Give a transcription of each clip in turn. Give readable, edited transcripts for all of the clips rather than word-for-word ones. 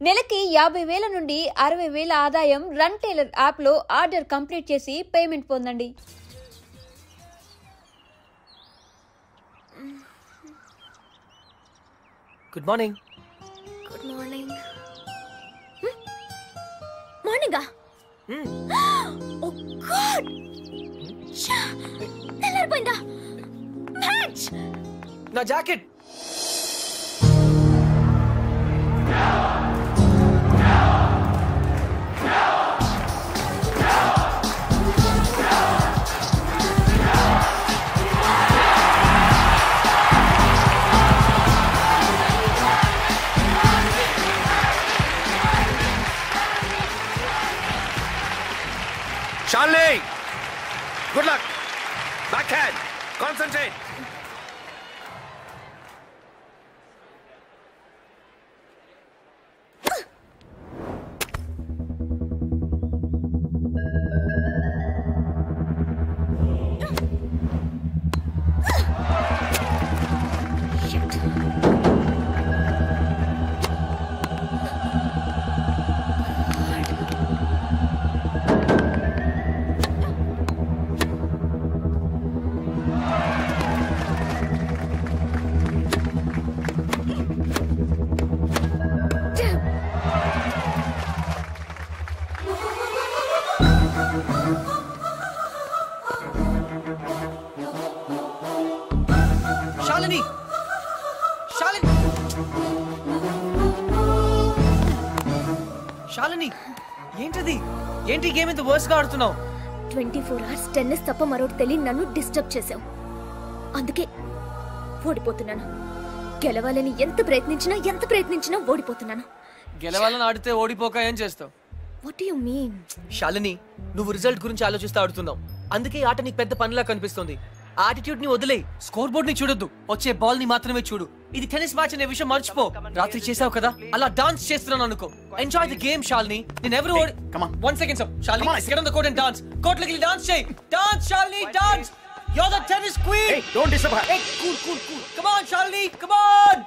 నెలకి 50,000 నుండి 60,000 ఆదాయం రన్ టైలర్ యాప్లో ఆర్డర్ కంప్లీట్ చేసి పేమెంట్ పొందండి. Good morning. Good morning. మార్నింగా? ఓ గాడ్, తెల్లారిపోయిందా? మ్యాచ్. నా jacket. Charlie! Good luck! Backhand! Concentrate! Shalini! Shalini, ఏంటది? ఏంటి గేమ్ ఇంత వర్స్ గా ఆడుతున్నావు? 24 hours టెన్నిస్ తప్ప మరొకటి తెలియని నన్ను డిస్టర్బ్ చేసావు. అందుకే ఓడిపోతున్నాను. గెలవాలని ఎంత ప్రయత్నించినా ఓడిపోతున్నాను. గెలవాలని ఆడితే ఓడిపోక ఏం చేస్తావు? What do you mean? Shalini, నువ్వు రిజల్ట్ గురించి ఆలోచిస్తూ ఆడుతున్నావు. అందుకే ఈ ఆట నీకు పెద్ద పనిలా కనిపిస్తుంది. ఆటిట్యూడ్ ని వదిలే, స్కోర్ బోర్డ్ ని చూడొద్దు, వచ్చే బాల్ ని మాత్రమే చూడు. ఇది టెన్నిస్ మ్యాచ్ అనే విషయం మర్చిపో. రాత్రి చేసావు కదా, అలా డాన్స్ చేస్తున్నాను అనుకో. Enjoy the game Shalini. నేను ఎవరు ఓడి. Come on 1 second Shalini, get on the court and dance. Court లోకి డాన్స్ చేయి. Dance Shalini, dance. You are the tennis queen. Hey, don't disturb her. Hey, cool. Come on Shalini, come on.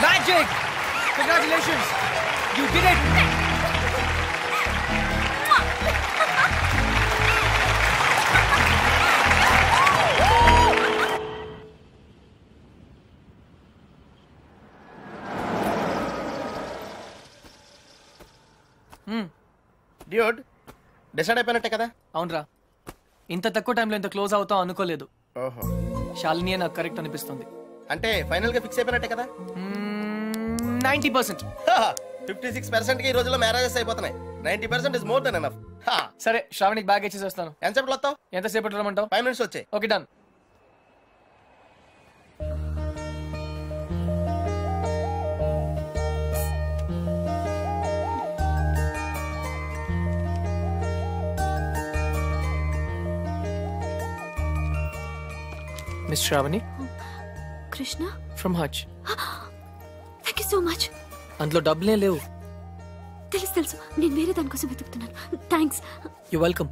Magic! Congratulations! You did it! Dude, decide అయిపోయినట్టే కదా? అవునరా, ఇంత తక్కువ టైంలో ఇంత close అవుతాం అనుకోలేదు. ఓహో, శాలినియే నాకు కరెక్ట్ అనిపిస్తుంది. అంటే ఫైనల్ గా ఫిక్స్ అయిపోయినట్టే కదా? 90%. 56% కి ఈ రోజుల్లో మ్యారేజెస్ అయిపోతున్నాయి. 90% ఇస్ మోర్ దెన్ ఎనఫ్. సరే, శ్రావణికి బ్యాగ్ ఇచ్చేసి వస్తాను. ఎంతసేపట్లో వస్తావు? ఎంతసేపట్లో రమ్మంటావు? 5 minutes వచ్చాయి. Okay, done. Miss Shravani? Krishna? From Hutch. Thank you so much. అందులో డబ్బులే లేవు. తెలుసు, నేను వేరే దానికోసం వెతుకుతున్నాను. థ్యాంక్స్. You welcome.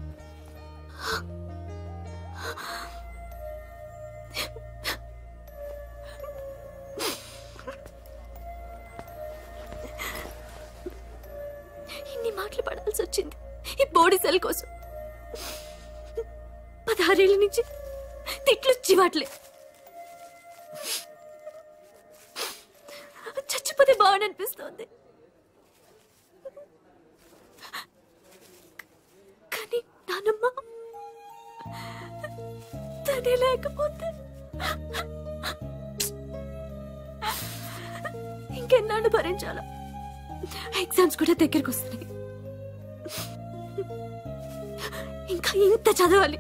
ఇన్ని మాటలు పడాల్సి వచ్చింది ఈ బాడీ సెల్ కోసం. 16 ఏళ్ళ నుంచి తిట్లు చివాట్లే. చచ్చిపోతే బాగుండనిపిస్తోంది. కానీ నానమ్మ తనే లేకపోతే ఇంకెన్నాళ్ళు భరించాలా? ఎగ్జామ్స్ కూడా దగ్గరికి వస్తున్నాయి. ఇంకా ఇంత చదవాలి.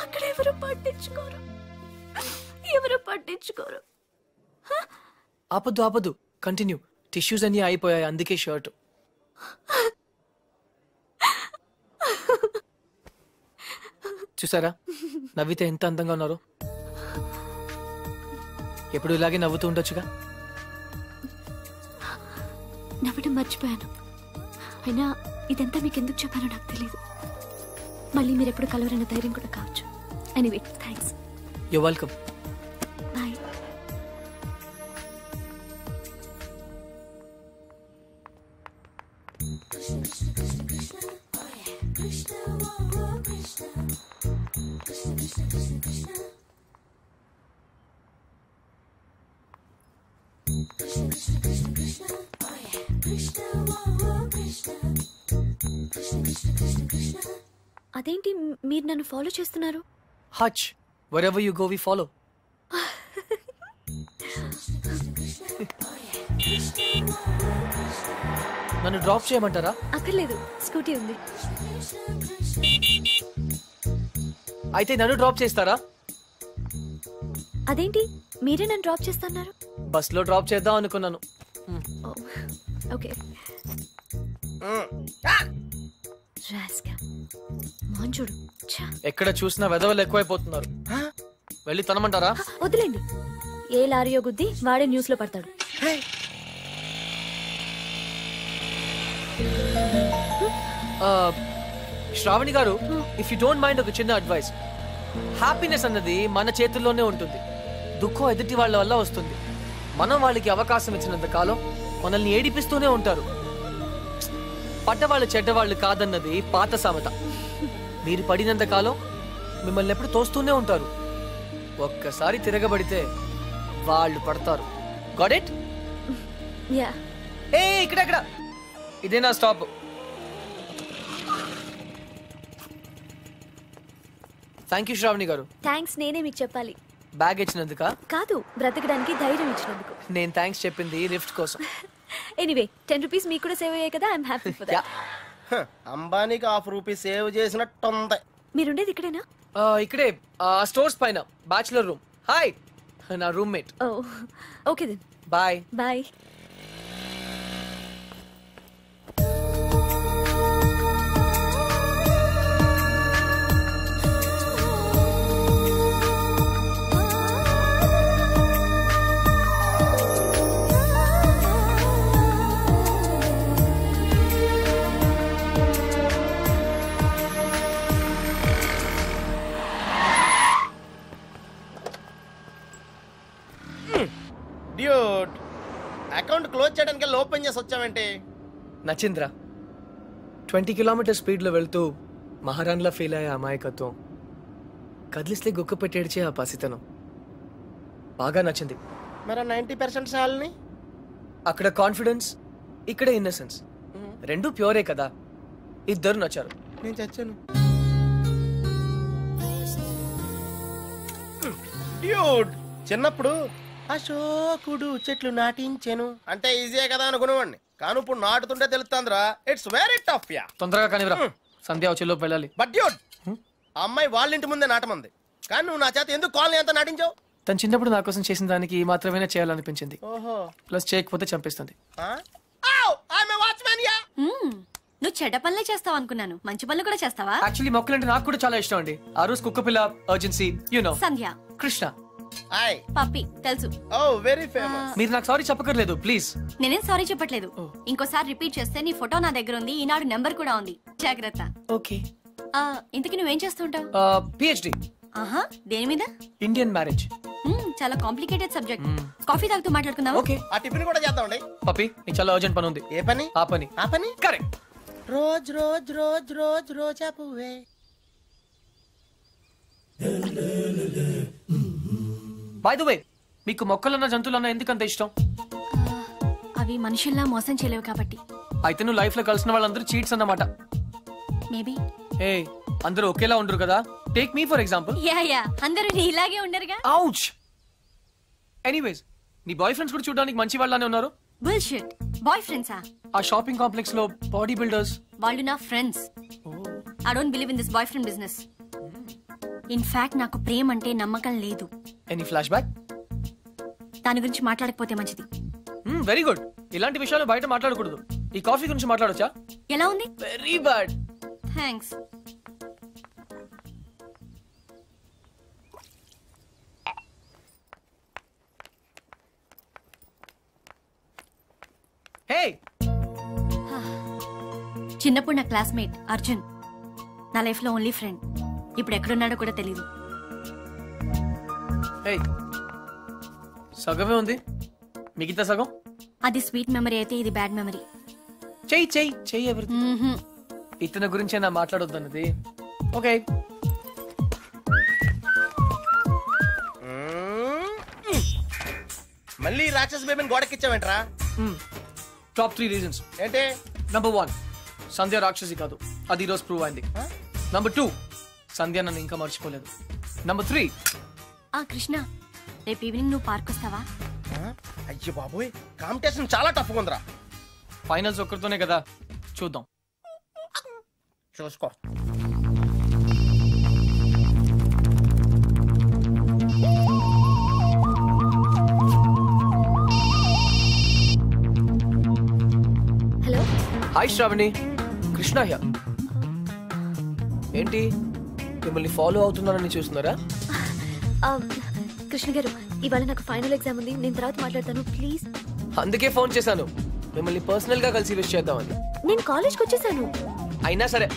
అక్కడ ఎవరు పట్టించుకోరు. ఆపద్దు కంటిన్యూ. టిష్యూస్ అన్ని అయిపోయాయి, అందుకే షర్ట్. చూసారా నవ్వితే ఎంత అందంగా ఉన్నారో. ఎప్పుడు ఇలాగే నవ్వుతూ ఉండొచ్చుగా. నవ్వడం మర్చిపోయాను. అయినా ఇదంతా మీకు ఎందుకు చెప్పానో నాకు తెలియదు. మళ్ళీ మీరు ఎప్పుడు కలవరన్న ధైర్యం కూడా కావచ్చు. Anyway thanks. You welcome. Bye. అదేంటి మీరు నన్ను ఫాలో చేస్తున్నారు? Hutch wherever you go we follow. నన్ను డ్రాప్ చేయమంటారా? అక్కర్లేదు, స్కూటీ ఉంది. అయితే నన్ను డ్రాప్ చేస్తారా? అదేంటి మీరే నన్ను డ్రాప్ చేస్తున్నారు? బస్ లో డ్రాప్ చేద్దాం అనుకున్నాను. ఓకే. చూడు, ఎక్కడ చూసినా వెదవలు ఎక్కువైపోతున్నారు. వెళ్ళి తనమంటారా? వదిలేండి. ఏ లారీయో గుద్ది వాడే న్యూస్ లో పడతాడు. శ్రావణి గారు, ఇఫ్ యూ డోంట్ మైండ్ ఒక చిన్న అడ్వైస్. హ్యాపీనెస్ అన్నది మన చేతుల్లోనే ఉంటుంది. దుఃఖం ఎదుటి వాళ్ళ వల్ల వస్తుంది. మనం వాళ్ళకి అవకాశం ఇచ్చినంత కాలం మనల్ని ఏడిపిస్తూనే ఉంటారు. పడ్డవాళ్ళు చెడ్డవాళ్ళు కాదన్నది పాత సామెత. మీరు పడినంత కాలం మిమ్మల్ని ఎప్పుడు తోస్తూనే ఉంటారు. ఒక్కసారి తిరగబడితే వాళ్ళు పడతారు. Got it? యా. ఏ ఇక్కడ ఇదే నా స్టాప్. థ్యాంక్ యూ శ్రావణి గారు. థ్యాంక్స్ నేనే మీకు చెప్పాలి. బ్యాగ్ ఇచ్చినందుక కాదు, బ్రతకడానికి ధైర్యం ఇచ్చినందుకు. నేను థ్యాంక్స్ చెప్పింది లిఫ్ట్ కోసం. ఎనీవే 10 రూపీస్ మీకు కూడా సేవ్ అయ్యాయి కదా. I'm happy for that. అంబానీకి ₹1 సేవ్ చేసినట్టుంది. మీరుండేది ఇక్కడేనా? ఇక్కడే స్టోర్స్ పైన బ్యాచులర్ రూమ్. హాయ్, నా roommate. Oh okay then. Bye. Bye. Dude, account close చేయడానికి ఓపెన్ చేసి వచ్చామంటే. నచింద్ర 20 కిలోమీటర్ స్పీడ్ లో వెళ్తూ మహారాణ్లా ఫీల్ అయ్యే అమాయకత్వం, కదిలిస్తే గుక్క పెట్టేడ్చే ఆ పసితనం బాగా నచ్చింది. మరి 90% శాలని? అక్కడ కాన్ఫిడెన్స్, ఇక్కడ ఇన్నసెన్స్, రెండు ప్యూరే కదా. ఇద్దరు నచ్చారు. నేను చచ్చాను. డ్యూడ్, చిన్నప్పుడు అశోకుడు చెట్లు నాటించెను అంటే ఈజీయే కదా అనుకునేవాడిని. కానీ ఇప్పుడు నాటుతుంటే తెలుస్తుందిరా, ఇట్స్ వెరీ టఫ్. యా, తొందరగా కానివ్వరా, సంధ్య వచ్చేలోపు వెళ్ళాలి. బట్ డ్యూడ్, అమ్మాయి వాళ్ళ ఇంటి ముందే నాటమంది, కానీ నువ్వు నా చేత ఎందుకు కాలనీ అంతా నాటించావు? తను చిన్నప్పుడు నా కోసం చేసిన దానికి మాత్రమే చేయాలనిపించింది. ఓహో, ప్లస్ చేయకపోతే చంపేస్తుంది. నువ్వు చెడ్డ పనులే చేస్తావు అనుకున్నాను. మంచి పనులు కూడా చేస్తావా? యాక్చువల్లీ మొక్కలంటే నాకు కూడా చాలా ఇష్టం అండి. ఆ రోజు కుక్క పిల్ల, అర్జెన్సీ, యు నో, సంధ్య, కృష్ణ, పప్పి తెలుసు. ఓ వెరీ ఫేమస్. మీరు నాకు సారీ చెప్పకర్లేదు ప్లీజ్. నేనేం సారీ చెప్పట్లేదు. ఇంకోసారి రిపీట్ చేస్తే నీ ఫోటో నా దగ్గర ఉంది, ఈనాడు నెంబర్ కూడా ఉంది, జాగ్రత్త. ఓకే. ఇంతకీ నువ్వేం చేస్తుంటావు? పిహెచ్డి. ఆహా, దేని మీద? Indian marriage. చాలా కాంప్లికేటెడ్ సబ్జెక్ట్. కాఫీ తాగుతూ మాట్లాడుకుందాం. ఓకే. ఆ టిఫిన్ కూడా చేద్దామండి. పప్పి, నీకు చాలా అర్జెంట్ పని ఉంది. ఏ పని? ఆ పని. ఆ పని correct. Rose rose rose rose రోజా పువ్వే. బై ద వే, మీకు మొక్కలన్నా జంతువులన్నా ఎందుకంత ఇష్టం? అవి మనుషుల్లా మోసం చేయలేవు కాబట్టి. అయితే నువ్వు లైఫ్ లో కలిసిన వాళ్ళందరూ చీట్స్ అన్నమాట. మేబీ. ఏ అందరూ ఒకేలా ఉండరు కదా. Take me for example. Yeah అందరూ ఇలాగే ఉండరుగా. ఔచ్. ఎనీవేస్, నీ బాయ్ ఫ్రెండ్స్ కూడా చూడడానికి మంచి వాళ్ళనే ఉన్నారు. బుల్షిట్. బాయ్ ఫ్రెండ్సా? ఆ షాపింగ్ కాంప్లెక్స్ లో బాడీ బిల్డర్స్. వాళ్ళు నా friends. I don't believe in this boy friend business. In fact నాకు ప్రేమ అంటే నమ్మకం లేదు. Any flash back? దాని గురించి మాట్లాడకపోతే మంచిది. Very good. ఇలాంటి విషయాలు బయట మాట్లాడకూడదు. ఈ కాఫీ గురించి మాట్లాడొచ్చా? ఎలా ఉంది? Very bad. థ్యాంక్స్. హే, చిన్నప్పుడు నా క్లాస్మేట్ అర్జున్. నా లైఫ్ లో ఓన్లీ ఫ్రెండ్. ఇప్పుడు ఎక్కడున్నాడో కూడా తెలీదు. హే, సగమే ఉంది, మిగతా సగం అది స్వీట్ మెమరీ అయితే ఇది బ్యాడ్ మెమరీ. చెయ్యి చెయ్యి చెయ్యి ఎవరిది? ఇతని గురించే నా మాట్లాడొద్దన్నది. ఓకే. మళ్ళీ రాక్షస్ బేబీని గోడకిచ్చావేంట్రా? టాప్ 3 రీజన్స్ ఏంటి? నంబర్ 1, సంధ్య రాక్షసి కాదు, అది ఈరోజు ప్రూవ్ అయింది. నంబర్ 2, సంధ్య నన్ను ఇంకా మర్చిపోలేదు. నంబర్ 3, కృష్ణ రేపు ఈవినింగ్ నువ్వు పార్క్ వస్తావా? అయ్యో బాబోయ్, కాంపిటీషన్ చాలా టఫ్గా ఉందిరా. ఫైనల్స్ ఒక్కరితోనే కదా, చూద్దాం. చూసుకో. Hello. Hi Shravani, Krishna here. ఏంటి మిమ్మల్ని ఫాలో అవుతున్నానని చూస్తున్నారా? కృష్ణ గారు, ఇవాళ నాకు ఫైనల్ ఎగ్జామ్ ఉంది, నేను తర్వాత మాట్లాడతాను ప్లీజ్. అందుకే ఫోన్ చేశాను, మిమ్మల్ని పర్సనల్ గా కలిసి విష్ చేద్దామని. నేను కాలేజ్కి వచ్చేసాను. అయినా సరే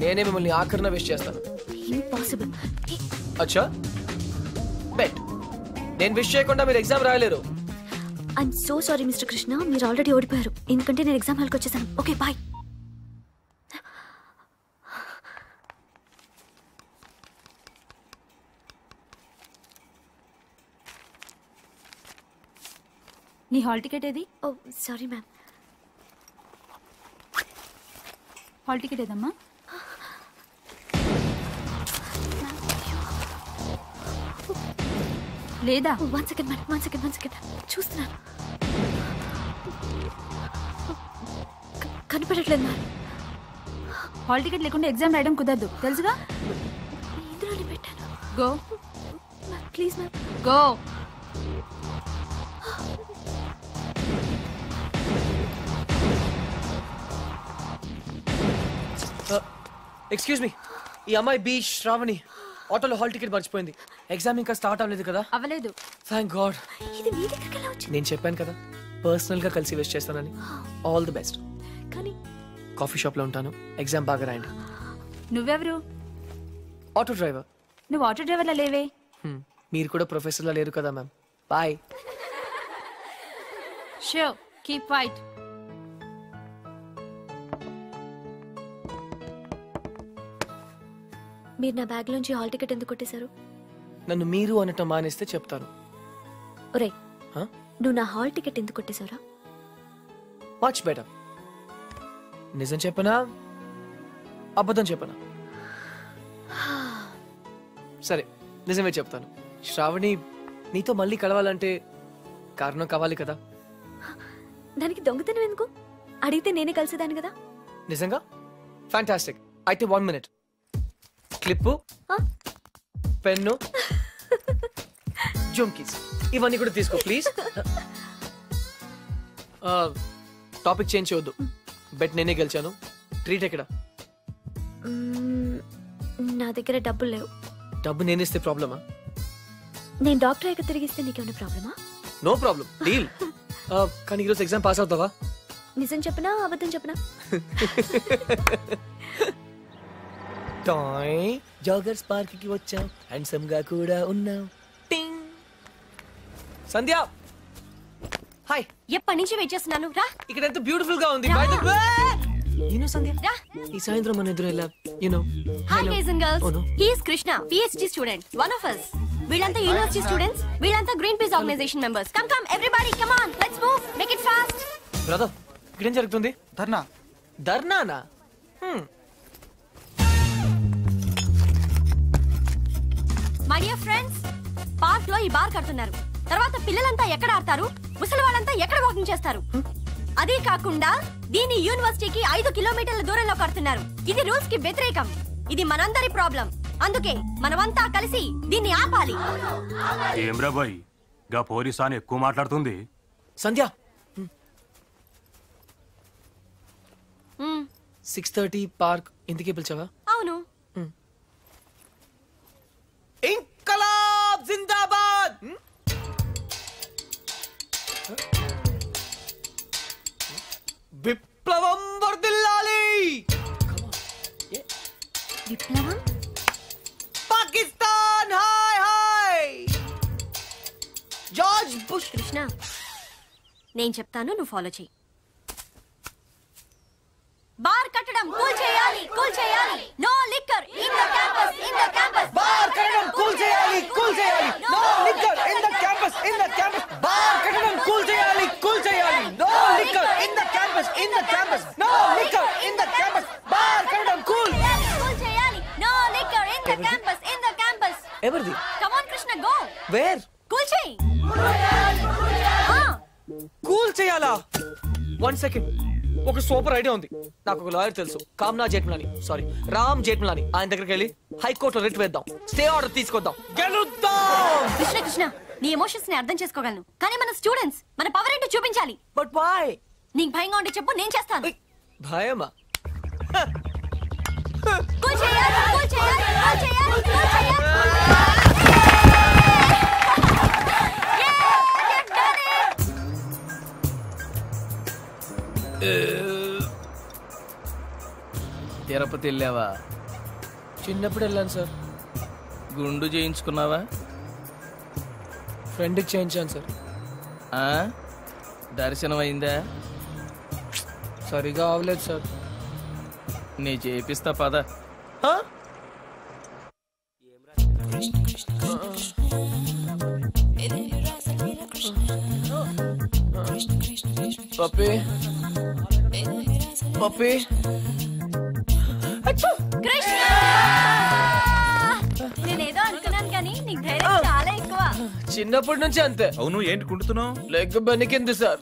నేనే మిమ్మల్ని ఆఖరిన విష్ చేస్తాను. ఇంపాసిబుల్. అచ్చా, బెట్. నేను విష్ చేయకుండా మీరు ఎగ్జామ్ రాయలేరు. I'm so sorry mister Krishna, మీరు ఆల్రెడీ ఓడిపోయారు, ఎందుకంటే నేను ఎగ్జామ్ హాల్కి వచ్చేసాను. Okay bye. నీ హాల్ టికెట్ ఏది? Oh sorry ma'am. Hall ticket ఏదమ్మా? లేదా? One second madam, one second చూస్తున్నాను. కనిపెట్టట్లేదు మ్యామ్. హాల్ టికెట్ లేకుండా ఎగ్జామ్ రాయడం కుదరదు, తెలుసుగా? ఇందులోనే పెట్టాను. Go please ma'am, go. Excuse me, ఈ అమ్మాయి బి శ్రావణి ఆటోలో హాల్ టికెట్ మర్చిపోయింది. ఎగ్జామ్ ఇంకా స్టార్ట్ అవ్వలేదు కదా? అవ్వలేదు. Thank God. ఇది మీ దగ్గరికి ఎలా వచ్చింది? నేను చెప్పాను కదా పర్సనల్ గా కలిసి విష్ చేస్తానని. All the best. కానీ కాఫీ షాప్ లో ఉంటాను, ఎగ్జామ్ బాగా రాయండి. నువ్వెవరు? Auto driver. నువ్వు ఆటో డ్రైవర్లా లేవే. మీరు కూడా ప్రొఫెసర్ లా లేరు కదా ma'am. Bye. So keep fight. మీరు నా బ్యాగ్ లోంచి హాల్ టికెట్ ఎందుకు కొట్టేశారు? నన్ను మీరు అనటం మానేస్తే చెప్తాను. ఒరేయ్, నువ్వు నా హాల్ టికెట్ ఎందుకు కొట్టేశారా? Much better. నిజం చెప్పనా అబద్ధం చెప్పనా? సరే నిజమే చెప్తాను. శ్రావణి, నీతో మళ్ళీ కలవాలంటే కారణం కావాలి కదా. దానికి దొంగతనం ఎందుకు? అడిగితే నేనే కలిసేదాన్ని కదా. నిజంగా? ఫ్యాంటాస్టిక్. అయితే 1 minute. క్లిప్పు, పెన్ను, జుమ్కీస్ ఇవన్నీ కూడా తీసుకో ప్లీజ్. టాపిక్ చేంజ్ చేయొద్దు. బెట్ నేనే గెలిచాను. ట్రీట్ ఎక్కడ? నా దగ్గర డబ్బులు లేవు. డబ్బు నేనేస్తే ప్రాబ్లమా? నేను డాక్టర్ అయ్యాక తిరిగిస్తే నీకేమైనా ప్రాబ్లమా? No problem, deal. కానీ ఈరోజు ఎగ్జామ్ పాస్ అవుతావా? నిజం చెప్పనా అబద్ధం చెప్పనా? టాయ్ జాగర్స్ పార్క్ కి వచ్చాం, హ్యాండ్సమ్ గా కూడా ఉన్నాం. టింగ్. సంధ్య, హాయ్. ఎప్పటి నుంచి వెయిట్ చేస్తున్నాను, రా. ఇక్కడ ఎంత బ్యూటిఫుల్ గా ఉంది. By the way, you know Sandhya, రా. ఈ సాయంత్రం మన ఎదురు ఎలా, you know. Hi guys and Oh, girls, no. He is Krishna, PhD student, one of us. వీళ్ళంతా యూనివర్సిటీ స్టూడెంట్స్, వీళ్ళంతా Greenpeace organisation members. Come come everybody, come on, let's move, make it fast. Brother, ఇక్కడేం జరుగుతుంది? ధర్నానా? My dear friends, park లో ఈ bar కడుతున్నారు. తర్వాత పిల్లలంతా ఎక్కడ ఆడతారు, ముసలి వాళ్ళంతా ఎక్కడ వాకింగ్ చేస్తారు? అదే కాకుండా దీన్ని యూనివర్సిటీకి 5 కిలోమీటర్ల దూరంలో కడుతున్నారు. ఇది రూల్స్ కి వ్యతిరేకం. ఇది మనందరి ప్రాబ్లం. అందుకే మనమంతా కలిసి దీన్ని ఆపాలి. ఏమ్రా బాయ్, గా పోలీసాని ఎక్కువ మాట్లాడుతుంది. సంధ్య, 6:30 పార్క్ ఇంటికి పిలిచావా? అవును. ఇంకలాబ్ జిందాబాద్. విప్లవం వర్ధిల్లాలి. విప్లవం? Pakistan hi hi. George bush. Krishna, నేను చెప్తాను, నువ్వు ఫాలో చెయ్యి. బార్ కట్టడం కూల్ చేయాలి, కూల్ చేయాలి. No liquor in the campus, in the campus. Bar కట్టడం కూల్ చేయాలి, కూల్ చేయాలి. No liquor in the campus, in the campus. Bar కట్టడం కూల్ చేయాలి, కూల్ చేయాలి. No liquor in the campus, in the campus. No liquor in the campus. Bar కట్టడం cool చేయాలి. No liquor in the campus, in the campus. ఎవరిది? Come on Krishna, go. Where? Cool చేయి. Cool చేయాలా? 1 second. ఒక super idea ఉంది. నాకు ఒక lawyer తెలుసు, కామ్నా జేఠ్మలాని, సారీ రామ్ జేఠ్మలాని. ఆయన దగ్గరికి వెళ్ళి హైకోర్టులో రిట్ వేద్దాం, స్టే ఆర్డర్ తీసుకొద్దాం, గెలుద్దాం. కృష్ణ కృష్ణ, నీ ఎమోషన్స్ ని అర్థం చేసుకోగలను, కానీ మన స్టూడెంట్స్, మన పవర్ ఏంటో చూపించాలి. But why? నీకు భయంగా ఉంటే చెప్పు, నేను చేస్తాను. భయమా? కూల్ చేయాలి, కూల్ చేయాలి, కూల్ చేయాలి, కూల్ చేయాలి. తిరుపతి వెళ్ళావా? చిన్నప్పుడు వెళ్ళాను సార్. గుండు చేయించుకున్నావా? ఫ్రెండ్కి చేయించాను సార్. దర్శనం అయిందా? సరిగా అవలేదు సార్. నీ చేపిస్తా పద. పప్పి పప్పి. కృష్ణ, నేనేదో అనుకున్నాను కానీ నీకు ధైర్యం చాలా ఎక్కువ. చిన్నప్పటి నుంచి అంతే. అవును, ఏంటి కుంటున్నావు? Leg బెనికింది sir.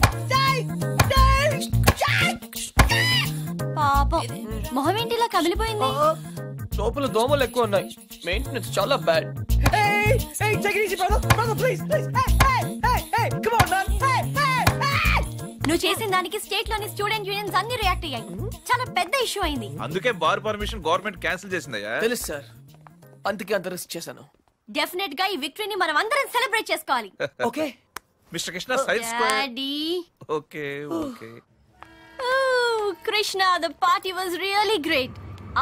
పాపం, మొహం ఏంటి ఇలా కమిలిపోయింది? లోపల దోమలు ఎక్కువ ఉన్నాయి. మెయింటెనెన్స్ చాలా బ్యాడ్. నువ్వు చేసిన దానికి స్టేట్ లోని స్టూడెంట్ యూనియన్స్ అన్ని రియాక్ట్ అయ్యాయి. చాలా పెద్ద ఇష్యూ అయింది. అందుకే బార్ పర్మిషన్ గవర్నమెంట్ క్యాన్సిల్ చేసిందయ్యా. తెలుసు సార్, అందుకే అంత రిస్క్ చేశాను. డెఫినెట్ గా ఈ విక్టరీని మనం అందరం సెలబ్రేట్ చేసుకోవాలి. Okay mister Krishna, side square. Daddy. Okay okay. Krishna, the party was really great.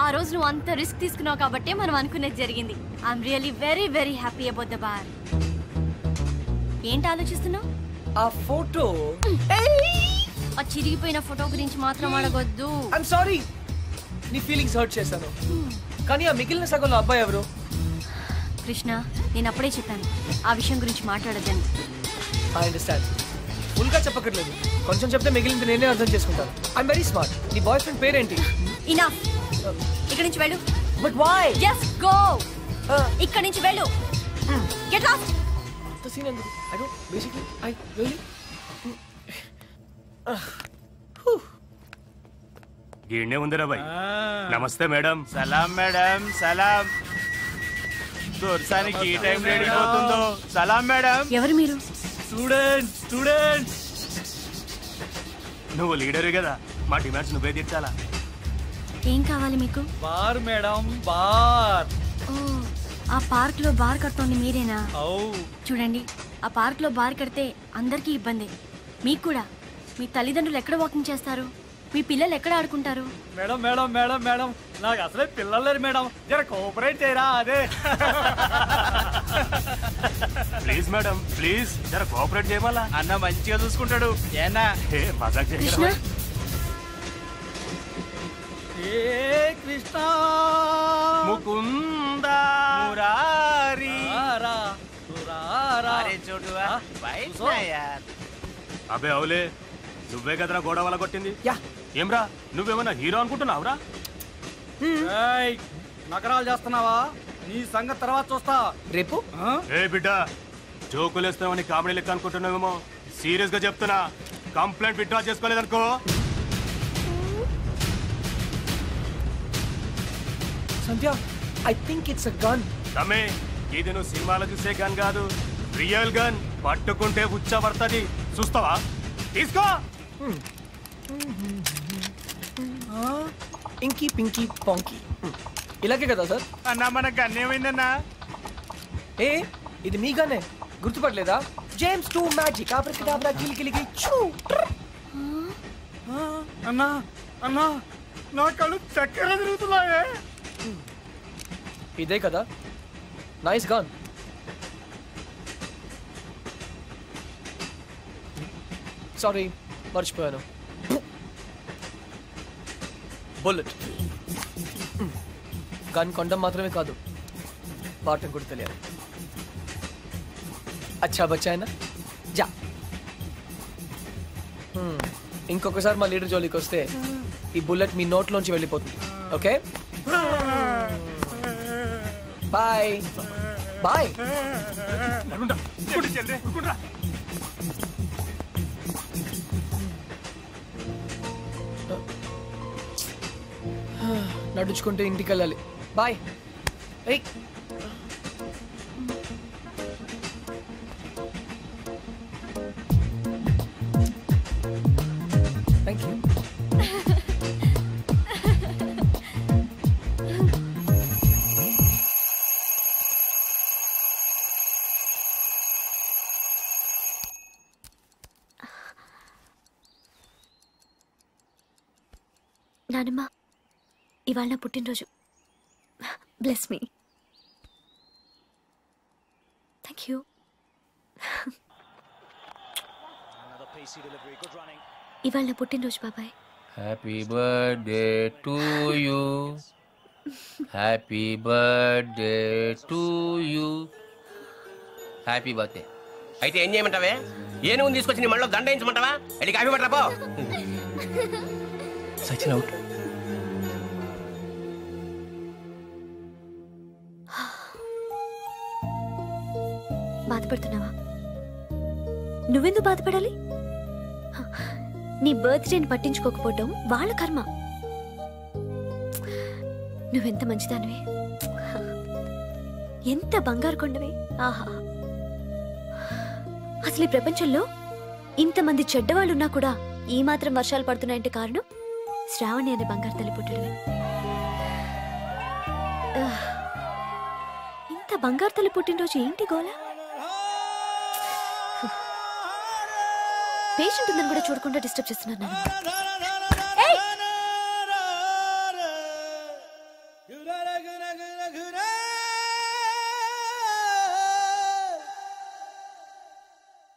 ఆ రోజు నువ్వు అంత రిస్క్ తీసుకున్నావు కాబట్టి మనం అనుకునేది జరిగింది. I'm really very very happy about the bar. ఏంటి ఆలోచిస్తున్నావు? ఆ ఫోటో, ఆ చిరిగిపోయిన ఫోటో గురించి మాత్రం అడగొద్దు. ఐఎమ్ సారీ, నీ ఫీలింగ్స్ హర్ట్ చేశాను. కానీ ఆ మిగిలిన సగంలో అబ్బాయి ఎవరు? కృష్ణ, నేను అప్పుడే చెప్పాను ఆ విషయం గురించి మాట్లాడొద్దని. I understand. ఫుల్ గా చెప్పక్కర్లేదు, కొంచెం చెప్తే మిగిలింది నేనే అర్థం చేసుకుంటాను. I'm very smart. నీ బాయ్ ఫ్రెండ్ పేరేంటి? ఇనఫ్. ఇక్కడి నుంచి వెళ్ళు. But why? Just go. ఇక్కడి నుంచి వెళ్ళు. Get lost. The scene and I don't basically I really గీడ్నే ఉందిరా బాయ్. నమస్తే మేడం. సలాం మేడం, సలాం. దొర్సానికి ఈ టైం రెడీ అవుతుందో. సలాం మేడం. ఎవరు మీరు? స్టూడెంట్స్. నువ్వు లీడరు కదా, మా డిమాండ్స్ నువ్వే తీర్చాలా. ఏం కావాలి మీకు? Bar madam, bar. ఓ, ఆ పార్క్ లో బార్ కడుతోంది మీరేనా? చూడండి, ఆ పార్క్ లో బార్ కడితే అందరికీ ఇబ్బంది. మీకు కూడా. మీ తల్లిదండ్రులు ఎక్కడ వాకింగ్ చేస్తారు? మీ పిల్లలు ఎక్కడ ఆడుకుంటారు? మేడం మేడం మేడం మేడం, నాకు అసలే పిల్లలు లేరు మేడం, జర కోఆపరేట్ చేయరా. అదే ప్లీజ్ మేడం, ప్లీజ్ జర కోఆపరేట్ చేయమలా. అన్న మంచిగా చూసుకుంటాడు. ఏనా మజాక్ కృష్ణ, చేయరా. ఏ కృష్ణ ముకుందా మురారి అబే అవులే నువ్వే కదరా గోడ వల్ల కొట్టింది ఏమ్రా నువ్వేమన్నా హీరో అనుకుంటున్నావురా నగరాలు చేస్తున్నావా నీ సంగతి తర్వాత చూస్తా రేపు ఏ బిడ్డ జోకులేస్తామని కామెడీ లెక్క అనుకుంటున్నావేమో సీరియస్ గా చెప్తున్నా కంప్లైంట్ విత్డ్రా చేసుకోలేదనుకో Sandhya I think it's a gun తమ్మే ఇది నువ్వు సినిమాలో చూసే గన్ కాదు రియల్ గన్ పట్టుకుంటే ఉచ్చ పడుతుంది చూస్తావా తీసుకో ఇంకీ పింకీ పాంకీ ఇలాగే కదా సార్ అన్నా మన గన్ ఏమైందన్నా ఏ ఇది మీ గన్నే గుర్తుపట్టలేదా జేమ్స్ 2 మ్యాజిక్ ఆబ్రకడాబ్రా గిలిగిలిగి చూ అన్నా అన్నా నా కళ్ళు చక్కెర తిరుగుతున్నాయే ఇదే కదా నైస్ గన్ సారీ మర్చిపోయాను బుల్లెట్ గన్ కొండం మాత్రమే కాదు పాఠం కూడా తెలియాలి అచ్చా బచ్చాయనా జా ఇంకొకసారి మా లీడర్ జోలికి వస్తే ఈ బుల్లెట్ మీ నోట్లోంచి వెళ్ళిపోతుంది ఓకే బాయ్ బాయ్ నడుచుకుంటే ఇంటికి వెళ్ళాలి బాయ్ ఏయ్ థ్యాంక్ యూ నానమ్మ ఇవాళ నా పుట్టినరోజు బ్లెస్ మీ థ్యాంక్ యూ ఇవాళ నా పుట్టినరోజు బాబాయ్ happy birthday to you happy birthday to you happy birthday అయితే ఏం చేయమంటావే ఏనుగుని తీసుకొచ్చి నీ మళ్ళీ దండ వేయించమంటావా వెళ్ళి కాఫీ పట్టరా పో సచిన్ అవుట్ బాధపడుతున్నావా నువ్వెందుకు బాధపడాలి నీ బర్త్డేని పట్టించుకోకపోవడం వాళ్ళ కర్మ నువ్వెంత మంచిదానివి ఎంత బంగారు కొండవి ఆహా అసలు ఈ ప్రపంచంలో ఇంతమంది చెడ్డవాళ్ళున్నా కూడా ఈ మాత్రం వర్షాలు పడుతున్నాయంటే కారణం శ్రావణి అనే బంగారు తల్లి పుట్టడమే ఇంత బంగారు తల్లి పుట్టినరోజు ఏంటి గోలా పేషెంట్ ఉందని కూడా చూడకుండా డిస్టర్బ్ చేస్తున్నాను నేను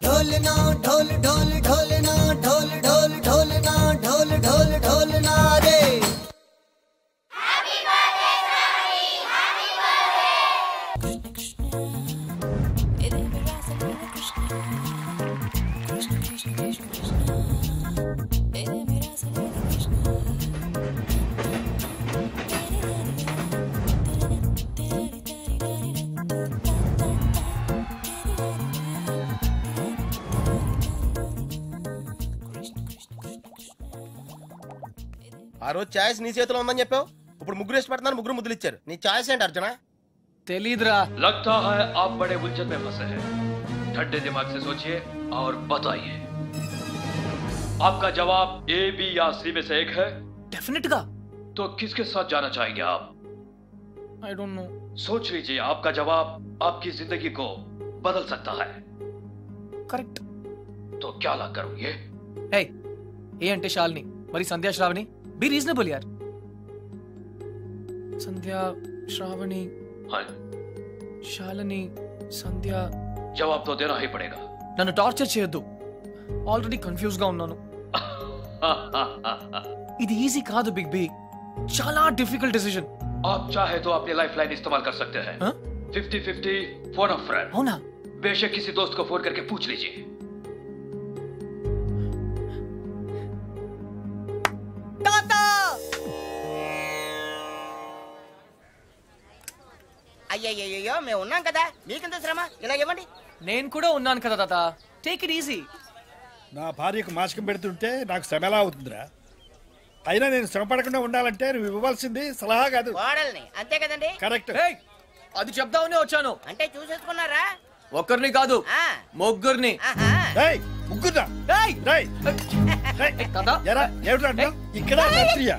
ढोलना ढोल ढोल ढोलना ढोल ढोल ढोलना ढोल ढोल ढोलना रे ఆ రోజు ఛాయిస్ నీ చేతిలో ఉందని చెప్పావు ఇప్పుడు ముగ్గురు ఇష్టపడుతున్నారు ముగ్గురు ముద్దులు ఇచ్చారు నీ ఛాయిస్ ఏంటి అర్జున తెలీదురా लगता है आप बड़े उलझन में फंसे हैं ठंडे दिमाग से सोचिए और बताइए आपका जवाब ए बी या सी में से एक है डेफिनेट गा तो किसके साथ जाना चाहेंगे आप आई डोंट नो सोच लीजिए आपका जवाब आपकी जिंदगी को बदल सकता है करेक्ट तो क्या ला करोगे हे ఏ అంటే శాలిని మరి సంధ్యా శ్రావణి బి రీజనబుల్ యార్ సంధ్యా శ్రావణి శాలిని సంధ్య जवाब तो देना ही पड़ेगा నన్ను టార్చర్ చేయొద్దు ఆల్రెడీ కన్ఫ్యూజ్ గా ఉన్నాను ఇది ఈజీ కాదు బిగ్ బి చాలా డిఫికల్ట్ డిసిజన్ आप चाहे तो अपनी लाइफ लाइन इस्तेमाल कर सकते हैं 50-50 फोन ऑफ फ्रेंड అవునా बेशक किसी दोस्त को फोन करके पूछ लीजिए। అయ్యయ్యో మేము ఉన్నాం కదా, మీకెంత శ్రమ? ఇలా ఇవ్వండి. నేను కూడా ఉన్నాను కదా తాత, టేక్ ఇట్ ఈజీ. నా భార్యకు మాసికం పెడుతుంటే నాకు శ్రమ ఎలా అవుతుందిరా? అయినా నేను శ్రమ పడకుండా ఉండాలంటే నువ్వు ఇవ్వాల్సింది సలహా కాదు, కోడల్ని. అంతే కదండి? కరెక్ట్. అది చెప్దామనే వచ్చాను. అంటే చూసేసుకున్నారా? ఒక్కరిని కాదు, ముగ్గురిని.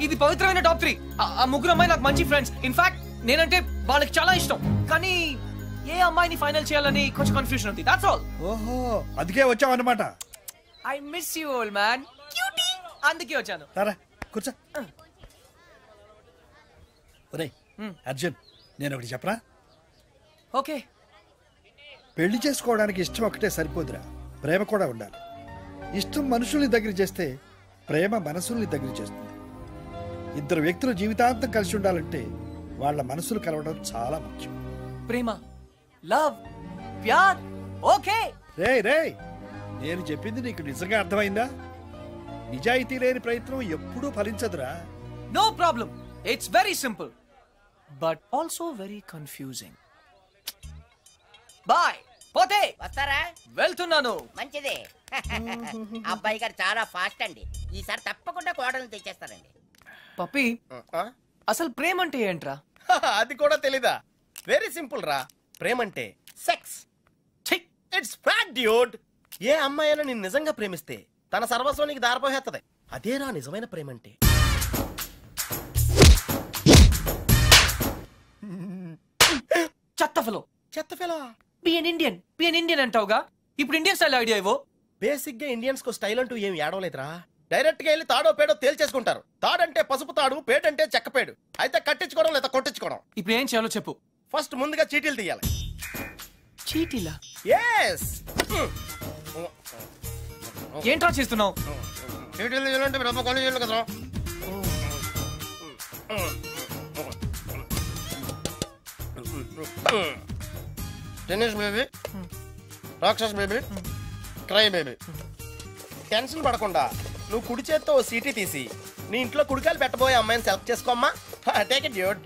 ఇది పవిత్రమైన టాప్ 3. ఆ ముగ్గురు అమ్మాయి నాకు మంచి ఫ్రెండ్స్. ఇన్ఫాక్ట్ నేనంటే వాళ్ళకి చాలా ఇష్టం. కానీ ఏ అమ్మాయిని ఫైనల్ చేయాలని కొంచెం కన్ఫ్యూజన్ ఉంది. That's all. ఓహో, అందుకే వచ్చావు అన్నమాట. I miss you old man. Cutie. అందుకే వచ్చాను. సరే కూర్చో. ఒరేయ్ అర్జున్, నేను ఒకటి చెప్పరా? ఓకే. పెళ్లి చేసుకోవడానికి ఇష్టం ఒకటే సరిపోదురా, ప్రేమ కూడా ఉండాలి. ఇష్టం మనుషుల్ని దగ్గర చేస్తే ప్రేమ మనసుల్ని దగ్గర చేస్తుంది. ఇద్దరు వ్యక్తులు జీవితాంతం కలిసి ఉండాలంటే వాళ్ళ మనసులు కలవడం చాలా ముఖ్యం. ప్రేమ, లవ్, ప్యార్. ఓకే. రేయ్, నేను చెప్పింది నీకు నిజంగా అర్థమైందా? నిజాయితీ లేని ప్రయత్నం ఎప్పుడూ ఫలించదురా. No problem. It's very simple but also very confusing. Bye. పోతే వస్తారా? వెళ్తున్నాను. మంచిది. అబ్బాయి గారు చాలా ఫాస్ట్ అండి. ఈసారి తప్పకుండా కోడల్ని తెచ్చేస్తారండి. పప్పి, అసలు ప్రేమ అంటే ఏంట్రా? అది కూడా తెలీదా? వెరీ సింపుల్ రా. ప్రేమ అంటే సెక్స్. It's fact dude. ఏ అమ్మాయి అయినా నిన్ను నిజంగా ప్రేమిస్తే తన సర్వస్వానికి దారిపోహేత్తది. అదేరా నిజమైన ప్రేమ అంటే. చెత్త ఫెలో. బి ఎన్ ఇండియన్ అంటావుగా. ఇప్పుడు ఇండియన్ స్టైల్ ఐడియా ఇవ్వు. బేసిక్ గా ఇండియన్స్ కు స్టైల్ అంటూ ఏం ఏడవలేదురా. డైరెక్ట్ గా వెళ్ళి తాడో పేడో తేల్చేసుకుంటారు. తాడంటే పసుపు తాడు, పేడంటే చెక్కపేడు. అయితే కట్టించుకోవడం లేదా కొట్టించుకోవడం. ఇప్పుడు ఏం చేయాలో చెప్పు. ఫస్ట్ ముందుగా చీటీలు తీయాలి. చీటీలా? yes. ఏంట్రా చేస్తున్నావు? చీటీలు తీయాలంటే బ్రహ్మ కొని చేయాలి కదా. టెన్నిస్ బేబీ, రాక్షస్ బేబీ, క్రై బేబీ. టెన్షన్ పడకుండా నువ్వు కుడి చేత్తో ఓ సీటీ తీసి నీ ఇంట్లో కుడికాయలు పెట్టబోయే అమ్మాయిని సెలెక్ట్ చేసుకోమ్మా. Take it dude.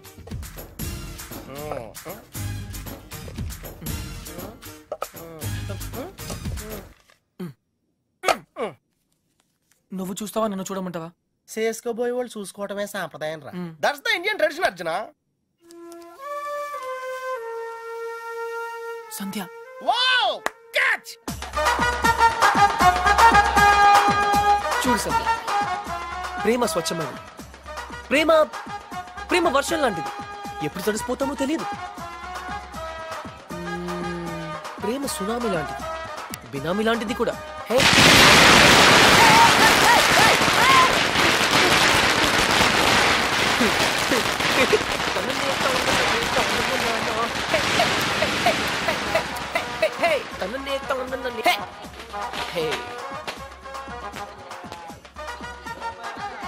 నువ్వు చూస్తావా, నన్ను చూడమంటావా? చేసుకోబోయే వాళ్ళు చూసుకోవటమే సాంప్రదాయం రా. That's the Indian tradition Arjuna. Sandhya. Wow, catch. చూడు సంధ్య, ప్రేమ స్వచ్ఛమైనది. ప్రేమ వర్షం లాంటిది. ఎప్పుడు తడిసిపోతామో తెలియదు. ప్రేమ సునామీ లాంటిది, బినామీ లాంటిది కూడా.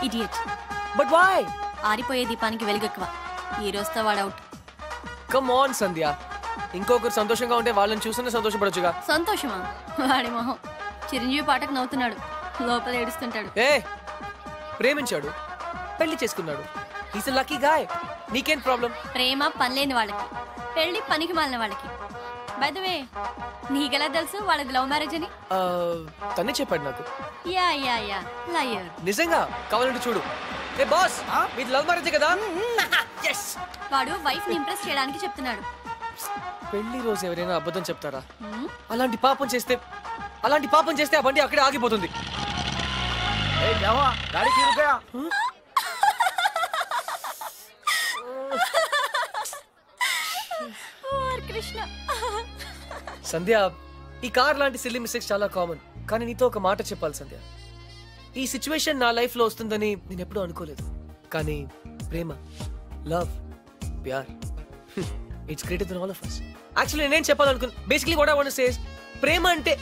ఇడియట్. But why? ఆరిపోయే దీపానికి వెలుగెక్కువ. ఈ రోజుతో వాడు అవుట్. కమ్ ఆన్ సంధ్య, ఇంకొకరు సంతోషంగా ఉంటే వాళ్ళని చూస్తూనే సంతోషపడొచ్చుగా. సంతోషమా? వాడి మొహం. చిరంజీవి పాటకు నవ్వుతున్నాడు, లోపల ఏడుస్తుంటాడు. ప్రేమించాడు, పెళ్లి చేసుకున్నాడు. Is a lucky guy. నీకేం ప్రాబ్లం? ప్రేమ పనిలేని వాళ్ళకి, పెళ్లి పనికి మాలిన వాళ్ళకి. బై ద వే, నీకెలా తెలుసు వాళ్ళది లవ్ మ్యారేజ్ అని? తనే చెప్పాడు నాకు. Yeah liar. నిజంగా? కావాలంటే చూడు. ఏ బాస్, మీది లవ్ మ్యారేజ్ కదా? yes. వాడు వైఫ్ ని ఇంప్రెస్ చేయడానికి చెప్తున్నాడు. పెళ్లి రోజు ఎవరైనా అబద్ధం చెప్తారా? అలాంటి పాపం చేస్తే ఆ బండి అక్కడే ఆగిపోతుంది. సంధ్య, ఈ కార్ లాంటి సిల్లీ మిస్టేక్స్ చాలా కామన్. కానీ నీతో ఒక మాట చెప్పాలి సంధ్య. ఈ సిచ్యువేషన్ నా లైఫ్ లో వస్తుందని నేను ఎప్పుడూ అనుకోలేదు. కానీ ప్రేమ, లవ్, ప్యార్, it's greater than all of us. Actually నేనేం చెప్పాలనుకున్నా, basically what I want to say is, ప్రేమ అంటే